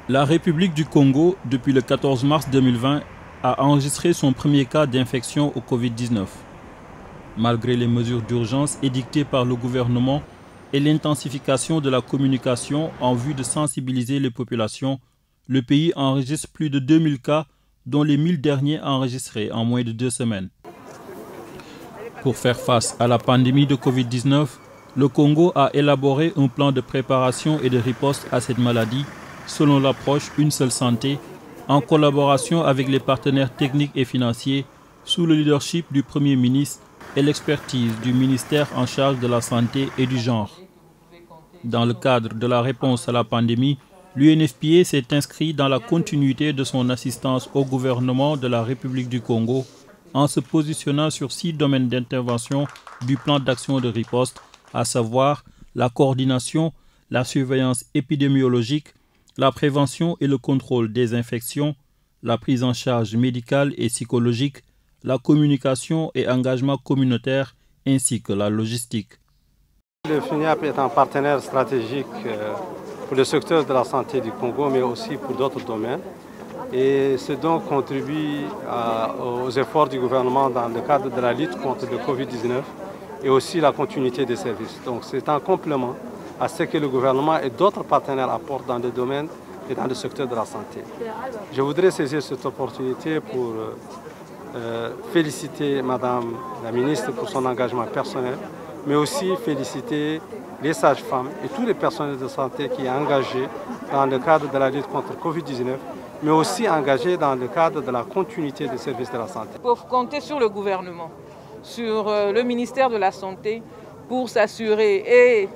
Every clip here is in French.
La République du Congo, depuis le 14 mars 2020, a enregistré son premier cas d'infection au Covid-19. Malgré les mesures d'urgence édictées par le gouvernement et l'intensification de la communication en vue de sensibiliser les populations, le pays enregistre plus de 2000 cas, dont les 1000 derniers enregistrés en moins de 2 semaines. Pour faire face à la pandémie de Covid-19, le Congo a élaboré un plan de préparation et de riposte à cette maladie selon l'approche Une seule santé, en collaboration avec les partenaires techniques et financiers, sous le leadership du Premier ministre et l'expertise du ministère en charge de la santé et du genre. Dans le cadre de la réponse à la pandémie, l'UNFPA s'est inscrit dans la continuité de son assistance au gouvernement de la République du Congo en se positionnant sur 6 domaines d'intervention du plan d'action de riposte, à savoir la coordination, la surveillance épidémiologique, la prévention et le contrôle des infections, la prise en charge médicale et psychologique, la communication et engagement communautaire, ainsi que la logistique. Le FINIAP est un partenaire stratégique pour le secteur de la santé du Congo, mais aussi pour d'autres domaines. Et ce donc contribue aux efforts du gouvernement dans le cadre de la lutte contre le Covid-19 et aussi la continuité des services. Donc c'est un complément à ce que le gouvernement et d'autres partenaires apportent dans le domaine et dans le secteur de la santé. Je voudrais saisir cette opportunité pour féliciter Madame la ministre pour son engagement personnel, mais aussi féliciter les sages-femmes et tous les personnels de santé qui sont engagés dans le cadre de la lutte contre le Covid-19, mais aussi engagés dans le cadre de la continuité des services de la santé. Il faut compter sur le gouvernement, sur le ministère de la Santé pour s'assurer et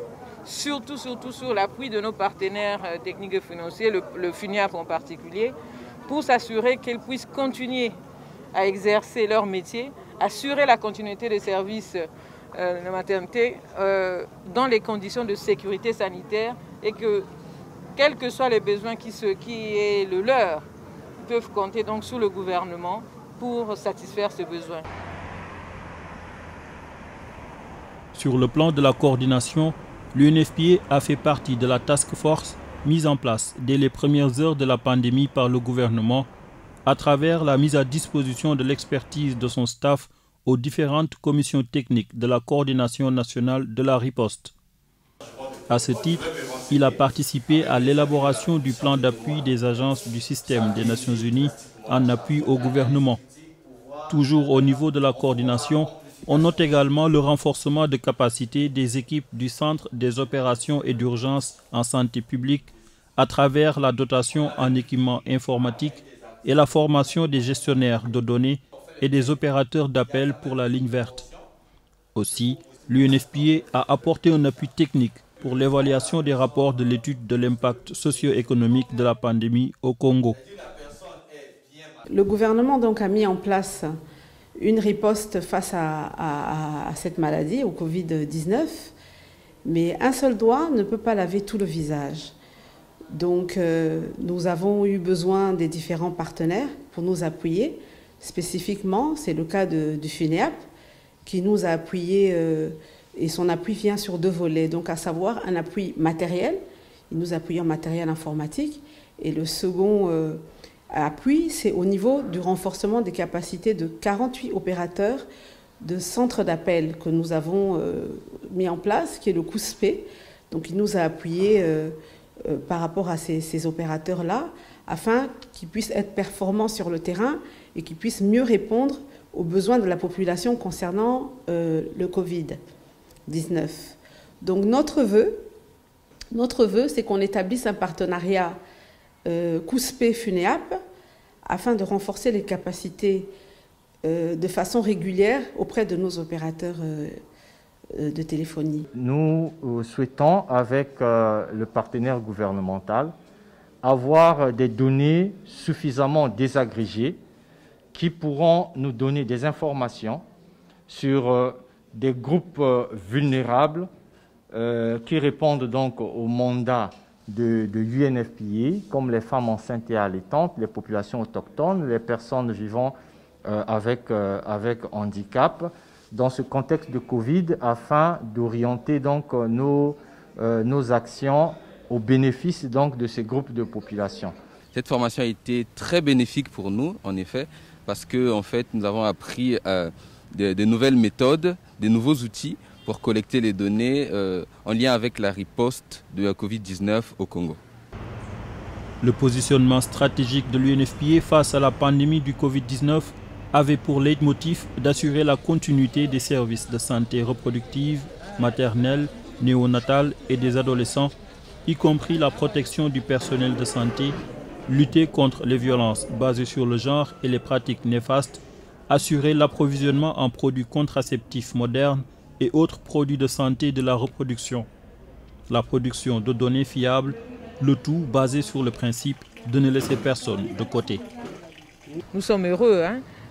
surtout sur l'appui de nos partenaires techniques et financiers, le FINIAP en particulier, pour s'assurer qu'ils puissent continuer à exercer leur métier, assurer la continuité des services de maternité dans les conditions de sécurité sanitaire et que, quels que soient les besoins qui est le leur, ils peuvent compter donc sur le gouvernement pour satisfaire ces besoins. Sur le plan de la coordination, l'UNFPA a fait partie de la task force mise en place dès les premières heures de la pandémie par le gouvernement à travers la mise à disposition de l'expertise de son staff aux différentes commissions techniques de la coordination nationale de la riposte. À ce titre, il a participé à l'élaboration du plan d'appui des agences du système des Nations Unies en appui au gouvernement. Toujours au niveau de la coordination, on note également le renforcement de capacité des équipes du Centre des opérations et d'urgence en santé publique à travers la dotation en équipements informatiques et la formation des gestionnaires de données et des opérateurs d'appel pour la ligne verte. Aussi, l'UNFPA a apporté un appui technique pour l'évaluation des rapports de l'étude de l'impact socio-économique de la pandémie au Congo. Le gouvernement donc a mis en place une riposte face à cette maladie, au Covid-19, mais un seul doigt ne peut pas laver tout le visage. Donc nous avons eu besoin des différents partenaires pour nous appuyer. Spécifiquement, c'est le cas du FINIAP qui nous a appuyés et son appui vient sur 2 volets, donc à savoir un appui matériel, il nous appuie en matériel informatique, et le second appui, c'est au niveau du renforcement des capacités de 48 opérateurs de centres d'appel que nous avons mis en place, qui est le COUSPE. Donc il nous a appuyés par rapport à ces opérateurs-là, afin qu'ils puissent être performants sur le terrain et qu'ils puissent mieux répondre aux besoins de la population concernant le Covid-19. Donc notre vœu, c'est qu'on établisse un partenariat COUSPE-FUNEAP afin de renforcer les capacités de façon régulière auprès de nos opérateurs de téléphonie. Nous souhaitons, avec le partenaire gouvernemental, avoir des données suffisamment désagrégées qui pourront nous donner des informations sur des groupes vulnérables qui répondent donc au mandat de l'UNFPA, comme les femmes enceintes et allaitantes, les populations autochtones, les personnes vivant avec handicap, dans ce contexte de Covid afin d'orienter donc nos actions au bénéfice donc de ces groupes de population. Cette formation a été très bénéfique pour nous, en effet, parce que en fait, nous avons appris de nouvelles méthodes, de nouveaux outils pour collecter les données en lien avec la riposte de la Covid-19 au Congo. Le positionnement stratégique de l'UNFPA face à la pandémie du Covid-19 avait pour leitmotiv d'assurer la continuité des services de santé reproductive, maternelle, néonatale et des adolescents, y compris la protection du personnel de santé, lutter contre les violences basées sur le genre et les pratiques néfastes, assurer l'approvisionnement en produits contraceptifs modernes et autres produits de santé de la reproduction, la production de données fiables, le tout basé sur le principe de ne laisser personne de côté. Nous sommes heureux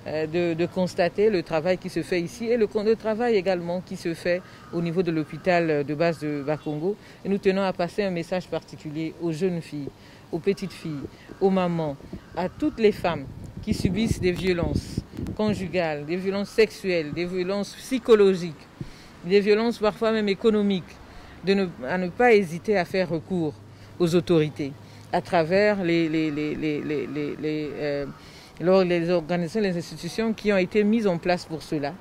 de constater le travail qui se fait ici et le travail également qui se fait au niveau de l'hôpital de base de Bakongo. Et nous tenons à passer un message particulier aux jeunes filles, aux petites filles, aux mamans, à toutes les femmes qui subissent des violences conjugales, des violences sexuelles, des violences psychologiques, des violences parfois même économiques, à ne pas hésiter à faire recours aux autorités à travers les organisations, les institutions qui ont été mises en place pour cela.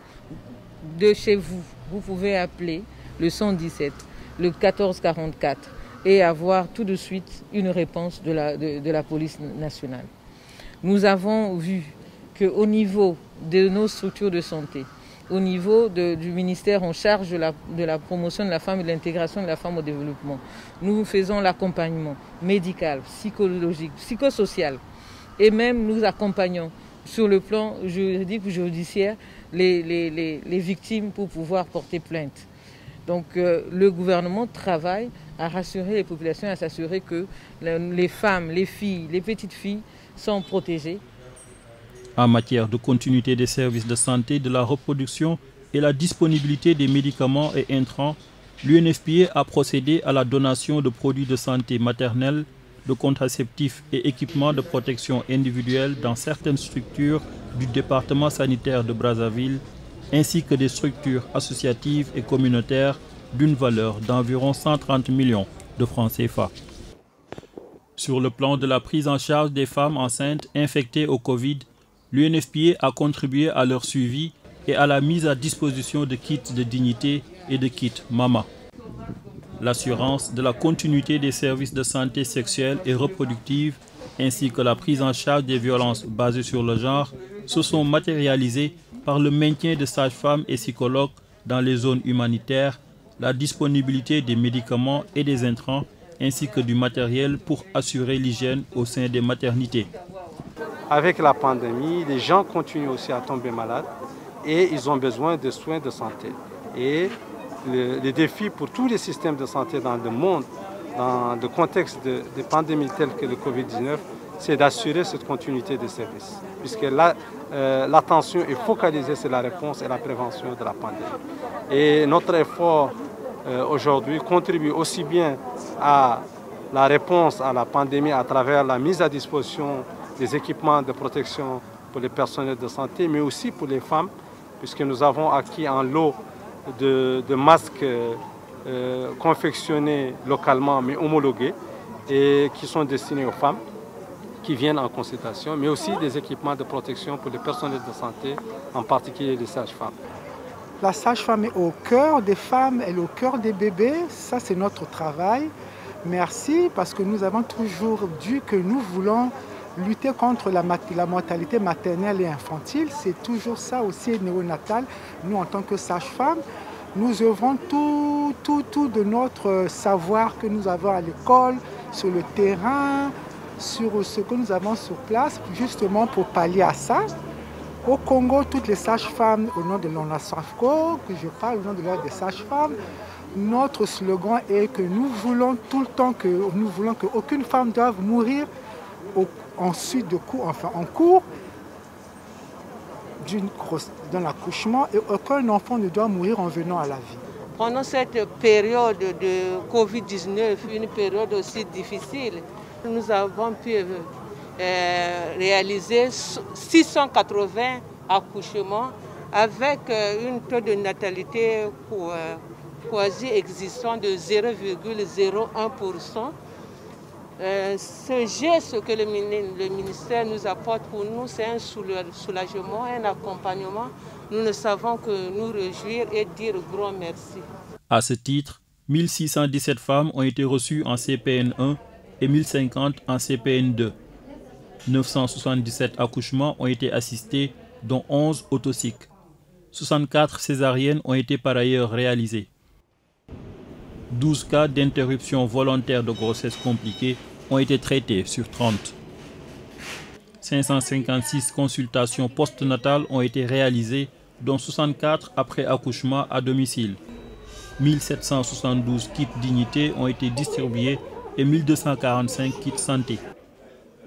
De chez vous, vous pouvez appeler le 117, le 1444 et avoir tout de suite une réponse de la police nationale. Nous avons vu qu'au niveau de nos structures de santé, au niveau du ministère en charge de la promotion de la femme et de l'intégration de la femme au développement, nous faisons l'accompagnement médical, psychologique, psychosocial et même nous accompagnons sur le plan juridique ou judiciaire les victimes pour pouvoir porter plainte. Donc le gouvernement travaille à rassurer les populations, à s'assurer que les femmes, les filles, les petites filles sont protégées. En matière de continuité des services de santé, de la reproduction et la disponibilité des médicaments et intrants, l'UNFPA a procédé à la donation de produits de santé maternelle, de contraceptifs et équipements de protection individuelle dans certaines structures du département sanitaire de Brazzaville, ainsi que des structures associatives et communautaires d'une valeur d'environ 130 millions de francs CFA. Sur le plan de la prise en charge des femmes enceintes infectées au Covid, l'UNFPA a contribué à leur suivi et à la mise à disposition de kits de dignité et de kits MAMA. L'assurance de la continuité des services de santé sexuelle et reproductive ainsi que la prise en charge des violences basées sur le genre se sont matérialisées par le maintien de sages-femmes et psychologues dans les zones humanitaires, la disponibilité des médicaments et des intrants ainsi que du matériel pour assurer l'hygiène au sein des maternités. Avec la pandémie, les gens continuent aussi à tomber malades et ils ont besoin de soins de santé. Et le défi pour tous les systèmes de santé dans le monde, dans le contexte de pandémies telles que le Covid-19, c'est d'assurer cette continuité des services. Puisque l'attention est focalisée sur la réponse et la prévention de la pandémie. Et notre effort aujourd'hui contribue aussi bien à la réponse à la pandémie à travers la mise à disposition des équipements de protection pour les personnels de santé, mais aussi pour les femmes, puisque nous avons acquis un lot de masques confectionnés localement, mais homologués, et qui sont destinés aux femmes qui viennent en consultation, mais aussi des équipements de protection pour les personnels de santé, en particulier les sages-femmes. La sage-femme est au cœur des femmes, elle est au cœur des bébés, ça c'est notre travail. Merci, parce que nous avons toujours dit que nous voulons lutter contre la mortalité maternelle et infantile, c'est toujours ça aussi néonatal. Nous, en tant que sage-femme, nous œuvrons tout de notre savoir que nous avons à l'école, sur le terrain, sur ce que nous avons sur place, justement pour pallier à ça. Au Congo, toutes les sages-femmes, au nom de l'ONASAFCO, que je parle au nom de l'ordre des sages-femmes, notre slogan est que nous voulons tout le temps qu'aucune femme doive mourir en cours d'un accouchement et aucun enfant ne doit mourir en venant à la vie. Pendant cette période de Covid-19, une période aussi difficile, nous avons pu réaliser 680 accouchements avec un taux de natalité quasi existant de 0,01%. Ce geste que le ministère nous apporte pour nous, c'est un soulagement, un accompagnement. Nous ne savons que nous réjouir et dire grand merci. À ce titre, 1617 femmes ont été reçues en CPN1 et 1050 en CPN2. 977 accouchements ont été assistés, dont 11 autocycles. 64 césariennes ont été par ailleurs réalisées. 12 cas d'interruption volontaire de grossesse compliquée ont été traités sur 30. 556 consultations postnatales ont été réalisées, dont 64 après accouchement à domicile. 1772 kits dignité ont été distribués et 1245 kits santé.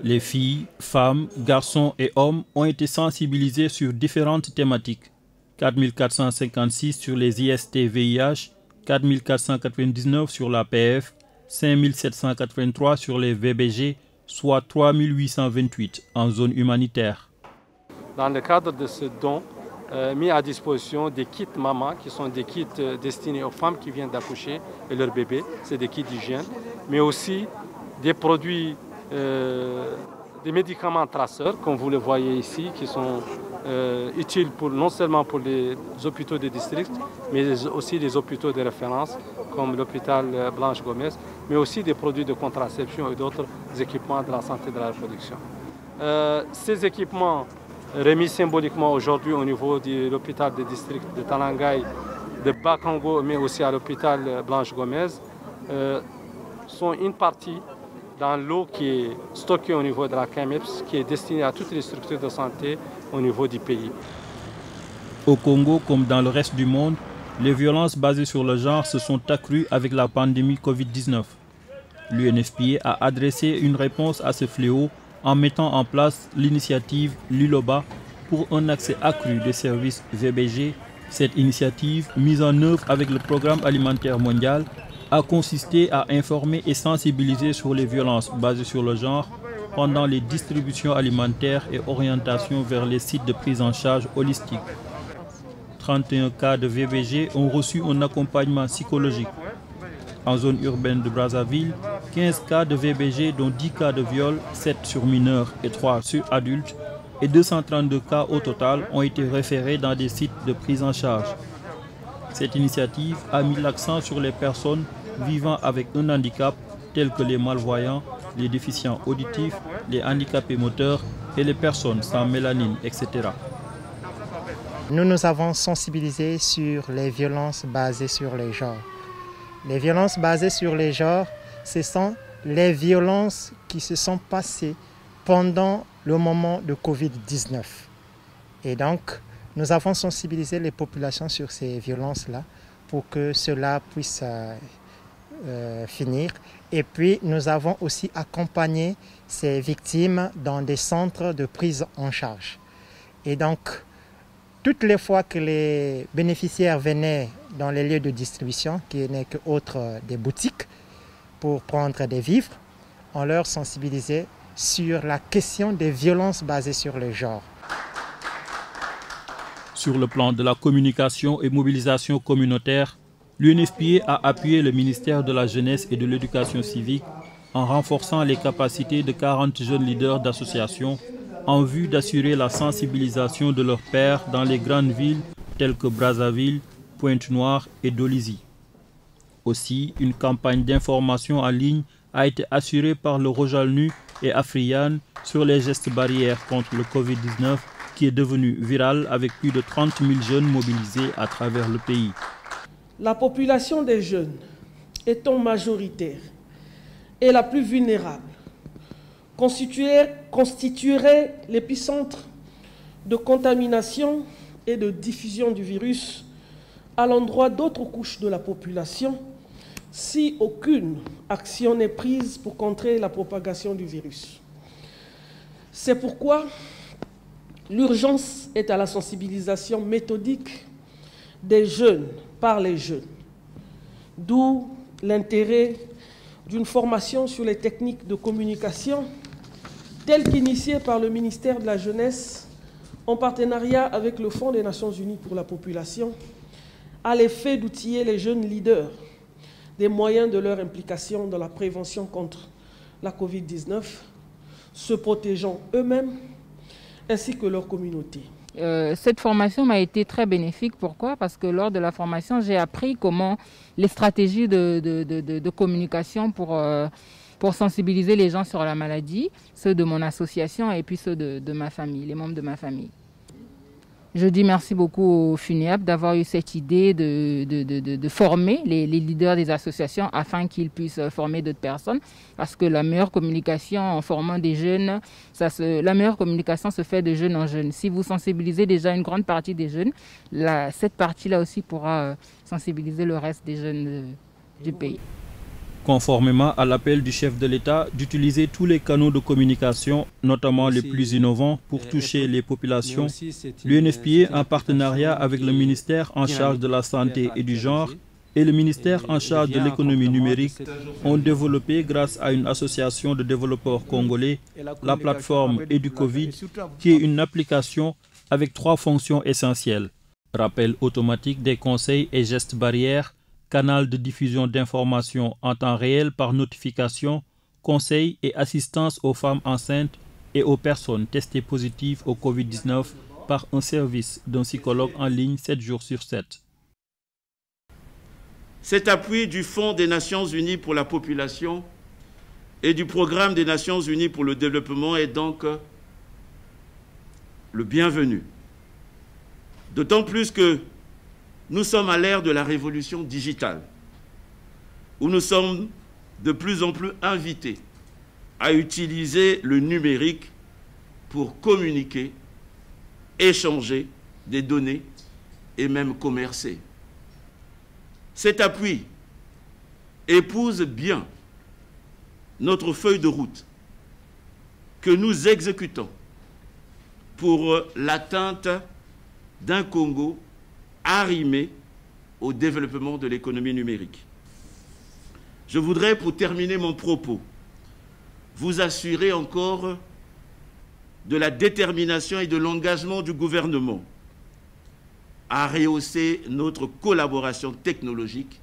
Les filles, femmes, garçons et hommes ont été sensibilisés sur différentes thématiques. 4456 sur les IST-VIH, 4499 sur l'APF, 5783 sur les VBG, soit 3828 en zone humanitaire. Dans le cadre de ce don, mis à disposition des kits maman, qui sont des kits destinés aux femmes qui viennent d'accoucher et leurs bébés, c'est des kits d'hygiène, mais aussi des produits, des médicaments traceurs, comme vous le voyez ici, qui sont utiles non seulement pour les hôpitaux de district, mais aussi les hôpitaux de référence, comme l'hôpital Blanche Gomez, mais aussi des produits de contraception et d'autres équipements de la santé de la reproduction. Ces équipements remis symboliquement aujourd'hui au niveau de l'hôpital de district de Talangay, de Bakango, mais aussi à l'hôpital Blanche Gomez, sont une partie dans l'eau qui est stockée au niveau de la CAMEPS, qui est destinée à toutes les structures de santé au niveau du pays. Au Congo, comme dans le reste du monde, les violences basées sur le genre se sont accrues avec la pandémie Covid-19. L'UNFPA a adressé une réponse à ce fléau en mettant en place l'initiative Liloba pour un accès accru des services VBG. Cette initiative, mise en œuvre avec le Programme alimentaire mondial, a consisté à informer et sensibiliser sur les violences basées sur le genre pendant les distributions alimentaires et orientations vers les sites de prise en charge holistique. 31 cas de VBG ont reçu un accompagnement psychologique. En zone urbaine de Brazzaville, 15 cas de VBG dont 10 cas de viol, 7 sur mineurs et 3 sur adultes, et 232 cas au total ont été référés dans des sites de prise en charge. Cette initiative a mis l'accent sur les personnes vivant avec un handicap tels que les malvoyants, les déficients auditifs, les handicapés moteurs et les personnes sans mélanine, etc. Nous nous avons sensibilisé sur les violences basées sur les genres. Les violences basées sur les genres, ce sont les violences qui se sont passées pendant le moment de Covid-19. Et donc, nous avons sensibilisé les populations sur ces violences-là pour que cela puisse finir. Et puis, nous avons aussi accompagné ces victimes dans des centres de prise en charge. Et donc, toutes les fois que les bénéficiaires venaient dans les lieux de distribution, qui n'est que autre des boutiques, pour prendre des vivres, on leur sensibilisait sur la question des violences basées sur le genre. Sur le plan de la communication et mobilisation communautaire, l'UNFPA a appuyé le ministère de la Jeunesse et de l'Éducation civique en renforçant les capacités de 40 jeunes leaders d'associations en vue d'assurer la sensibilisation de leurs pairs dans les grandes villes telles que Brazzaville, Pointe-Noire et Dolisie. Aussi, une campagne d'information en ligne a été assurée par le Rojalnu et Afriane sur les gestes barrières contre le Covid-19 qui est devenu viral avec plus de 30 000 jeunes mobilisés à travers le pays. La population des jeunes étant majoritaire et la plus vulnérable constituerait l'épicentre de contamination et de diffusion du virus à l'endroit d'autres couches de la population si aucune action n'est prise pour contrer la propagation du virus. C'est pourquoi l'urgence est à la sensibilisation méthodique des jeunes par les jeunes, d'où l'intérêt d'une formation sur les techniques de communication telle qu'initiée par le ministère de la Jeunesse en partenariat avec le Fonds des Nations Unies pour la population, a l'effet d'outiller les jeunes leaders des moyens de leur implication dans la prévention contre la Covid-19, se protégeant eux-mêmes ainsi que leur communauté. Cette formation m'a été très bénéfique. Pourquoi? Parce que lors de la formation, j'ai appris comment les stratégies de communication pour sensibiliser les gens sur la maladie, ceux de mon association et puis ceux de ma famille, les membres de ma famille. Je dis merci beaucoup au FUNIAP d'avoir eu cette idée de former les leaders des associations afin qu'ils puissent former d'autres personnes. Parce que la meilleure communication en formant des jeunes, la meilleure communication se fait de jeunes en jeunes. Si vous sensibilisez déjà une grande partie des jeunes, cette partie-là aussi pourra sensibiliser le reste des jeunes du pays. Conformément à l'appel du chef de l'État d'utiliser tous les canaux de communication, notamment les plus innovants, pour toucher les populations, l'UNFPA, en partenariat avec le ministère en charge de la Santé et du Genre et le ministère en charge de l'économie numérique, ont développé, grâce à une association de développeurs congolais, la plateforme EduCovid, qui est une application avec 3 fonctions essentielles. Rappel automatique des conseils et gestes barrières, canal de diffusion d'informations en temps réel par notification, conseils et assistance aux femmes enceintes et aux personnes testées positives au Covid-19 par un service d'un psychologue en ligne 7 jours sur 7. Cet appui du Fonds des Nations Unies pour la population et du Programme des Nations Unies pour le développement est donc le bienvenu. D'autant plus que nous sommes à l'ère de la révolution digitale, où nous sommes de plus en plus invités à utiliser le numérique pour communiquer, échanger des données et même commercer. Cet appui épouse bien notre feuille de route que nous exécutons pour l'atteinte d'un Congo arrimé au développement de l'économie numérique. Je voudrais, pour terminer mon propos, vous assurer encore de la détermination et de l'engagement du gouvernement à rehausser notre collaboration technologique,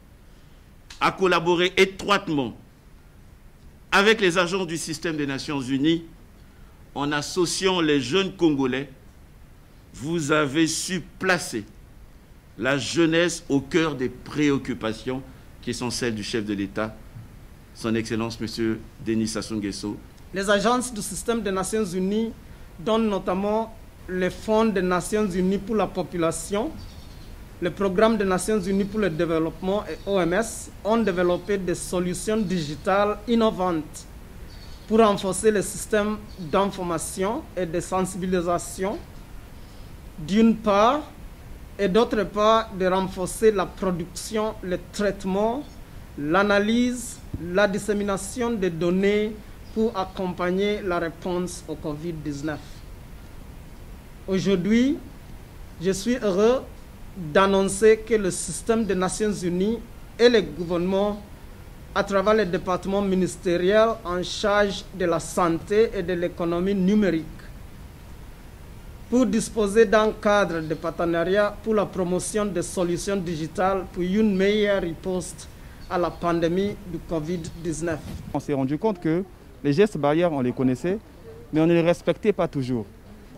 à collaborer étroitement avec les agents du système des Nations Unies en associant les jeunes Congolais. Vous avez su placer la jeunesse au cœur des préoccupations qui sont celles du chef de l'État, son Excellence M. Denis Sassou Nguesso. Les agences du système des Nations Unies, dont notamment le Fonds des Nations Unies pour la population, le Programme des Nations Unies pour le développement et OMS, ont développé des solutions digitales innovantes pour renforcer le système d'information et de sensibilisation, d'une part, et d'autre part, de renforcer la production, le traitement, l'analyse, la dissémination des données pour accompagner la réponse au Covid-19. Aujourd'hui, je suis heureux d'annoncer que le système des Nations Unies et le gouvernement, à travers le département ministériel en charge de la santé et de l'économie numérique, pour disposer d'un cadre de partenariat pour la promotion des solutions digitales pour une meilleure riposte à la pandémie du Covid-19. On s'est rendu compte que les gestes barrières, on les connaissait, mais on ne les respectait pas toujours.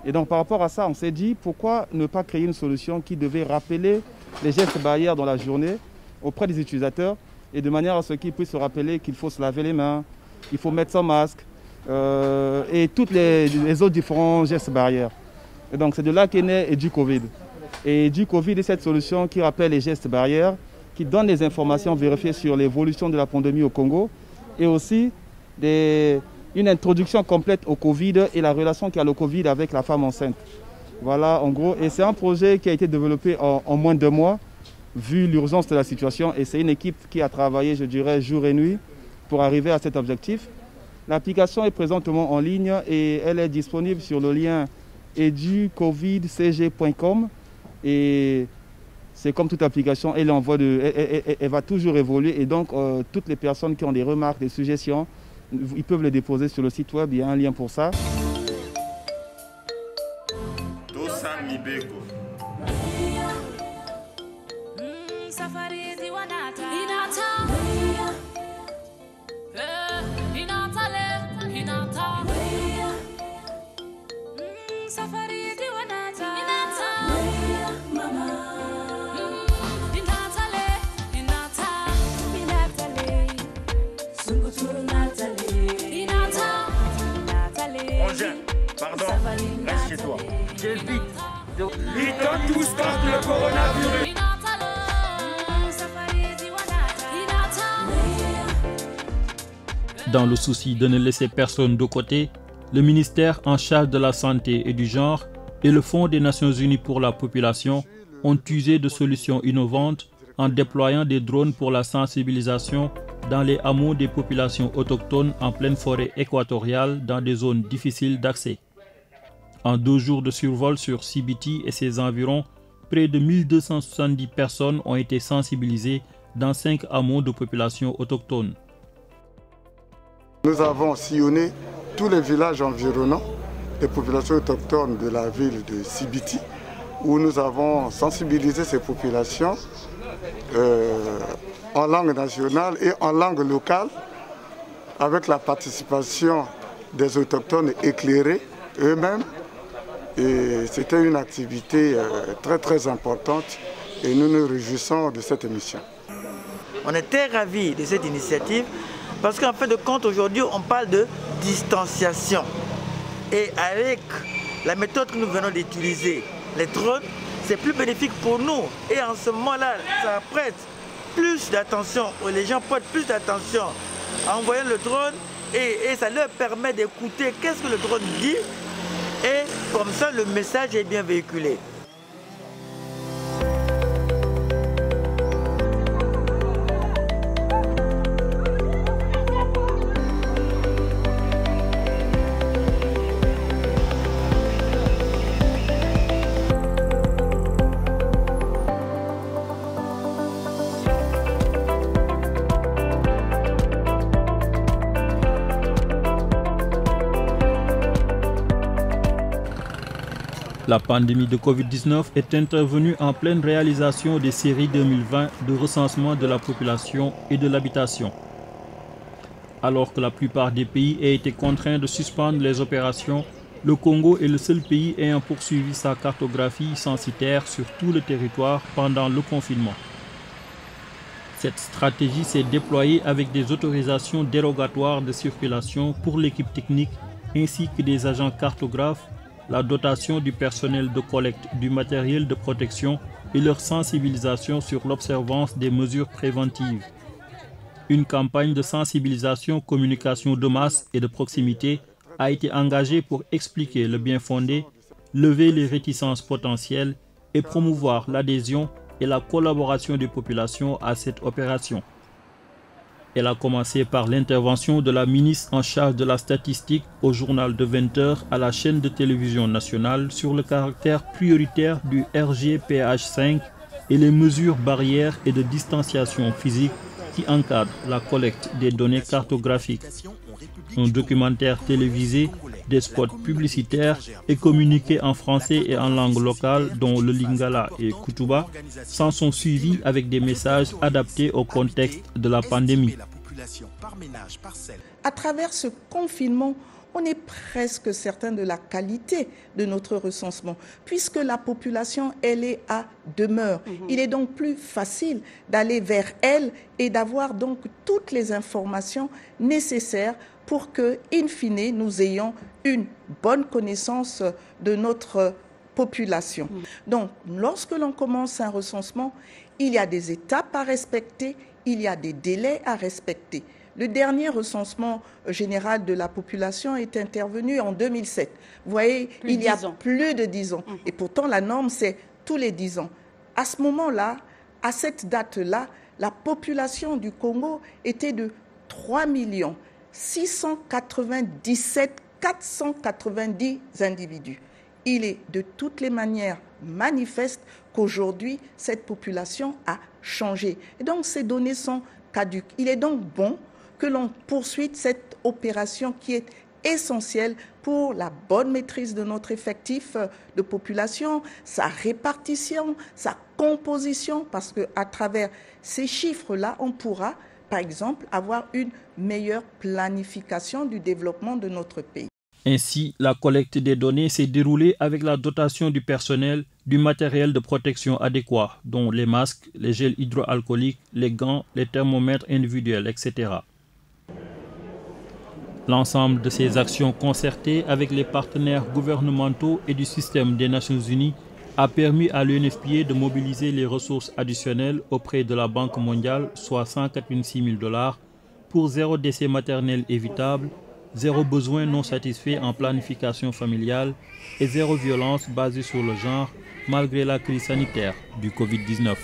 Et donc par rapport à ça, on s'est dit pourquoi ne pas créer une solution qui devait rappeler les gestes barrières dans la journée auprès des utilisateurs et de manière à ce qu'ils puissent se rappeler qu'il faut se laver les mains, qu'il faut mettre son masque et tous les autres différents gestes barrières. Et donc c'est de là qu'est né EduCovid. Et EduCovid est cette solution qui rappelle les gestes barrières, qui donne des informations vérifiées sur l'évolution de la pandémie au Congo et aussi une introduction complète au Covid et la relation qu'a le Covid avec la femme enceinte. Voilà en gros, et c'est un projet qui a été développé en moins de 2 mois, vu l'urgence de la situation, et c'est une équipe qui a travaillé, je dirais, jour et nuit pour arriver à cet objectif. L'application est présentement en ligne et elle est disponible sur le lien educovidcg.com et c'est comme toute application, elle va toujours évoluer et donc toutes les personnes qui ont des remarques, des suggestions, ils peuvent les déposer sur le site web, il y a un lien pour ça. Beko. Pardon, reste chez toi. J'évite. Luttons tous contre le coronavirus. Dans le souci de ne laisser personne de côté, le ministère en charge de la santé et du genre et le Fonds des Nations Unies pour la population ont usé de solutions innovantes en déployant des drones pour la sensibilisation dans les hameaux des populations autochtones en pleine forêt équatoriale dans des zones difficiles d'accès. En 2 jours de survol sur Sibiti et ses environs, près de 1270 personnes ont été sensibilisées dans 5 hameaux de populations autochtones. Nous avons sillonné tous les villages environnants des populations autochtones de la ville de Sibiti, où nous avons sensibilisé ces populations en langue nationale et en langue locale, avec la participation des autochtones éclairés eux-mêmes. Et c'était une activité très importante et nous nous réjouissons de cette émission. On était ravis de cette initiative parce qu'en fin de compte, aujourd'hui, on parle de distanciation. Et avec la méthode que nous venons d'utiliser, les drones, c'est plus bénéfique pour nous. Et en ce moment-là, ça prête plus d'attention, les gens prêtent plus d'attention en envoyant le drone et ça leur permet d'écouter qu'est-ce que le drone dit et comme ça le message est bien véhiculé. La pandémie de Covid-19 est intervenue en pleine réalisation des séries 2020 de recensement de la population et de l'habitation. Alors que la plupart des pays aient été contraints de suspendre les opérations, le Congo est le seul pays ayant poursuivi sa cartographie censitaire sur tout le territoire pendant le confinement. Cette stratégie s'est déployée avec des autorisations dérogatoires de circulation pour l'équipe technique ainsi que des agents cartographes, la dotation du personnel de collecte du matériel de protection et leur sensibilisation sur l'observance des mesures préventives. Une campagne de sensibilisation, communication de masse et de proximité a été engagée pour expliquer le bien fondé, lever les réticences potentielles et promouvoir l'adhésion et la collaboration des populations à cette opération. Elle a commencé par l'intervention de la ministre en charge de la statistique au journal de 20 h à la chaîne de télévision nationale sur le caractère prioritaire du RGPH5 et les mesures barrières et de distanciation physique qui encadrent la collecte des données cartographiques. Un documentaire télévisé, des spots publicitaires et communiqués en français et en langue locale, dont le Lingala et Kutuba, s'en sont suivis avec des messages adaptés au contexte de la pandémie. À travers ce confinement, on est presque certain de la qualité de notre recensement, puisque la population, elle est à demeure. Il est donc plus facile d'aller vers elle et d'avoir donc toutes les informations nécessaires pour que, in fine, nous ayons une bonne connaissance de notre population. Donc, lorsque l'on commence un recensement, il y a des étapes à respecter, il y a des délais à respecter. Le dernier recensement général de la population est intervenu en 2007. Vous voyez, il y a plus de 10 ans. Et pourtant, la norme, c'est tous les 10 ans. À ce moment-là, à cette date-là, la population du Congo était de 3 697 490 individus. Il est de toutes les manières manifeste qu'aujourd'hui, cette population a changé. Et donc, ces données sont caduques. Il est donc bon que l'on poursuive cette opération qui est essentiel pour la bonne maîtrise de notre effectif de population, sa répartition, sa composition, parce qu'à travers ces chiffres-là, on pourra, par exemple, avoir une meilleure planification du développement de notre pays. Ainsi, la collecte des données s'est déroulée avec la dotation du personnel du matériel de protection adéquat, dont les masques, les gels hydroalcooliques, les gants, les thermomètres individuels, etc. L'ensemble de ces actions concertées avec les partenaires gouvernementaux et du système des Nations Unies a permis à l'UNFPA de mobiliser les ressources additionnelles auprès de la Banque mondiale, soit 186 000 $, pour 0 décès maternel évitable, 0 besoin non satisfait en planification familiale et 0 violence basée sur le genre malgré la crise sanitaire du Covid-19.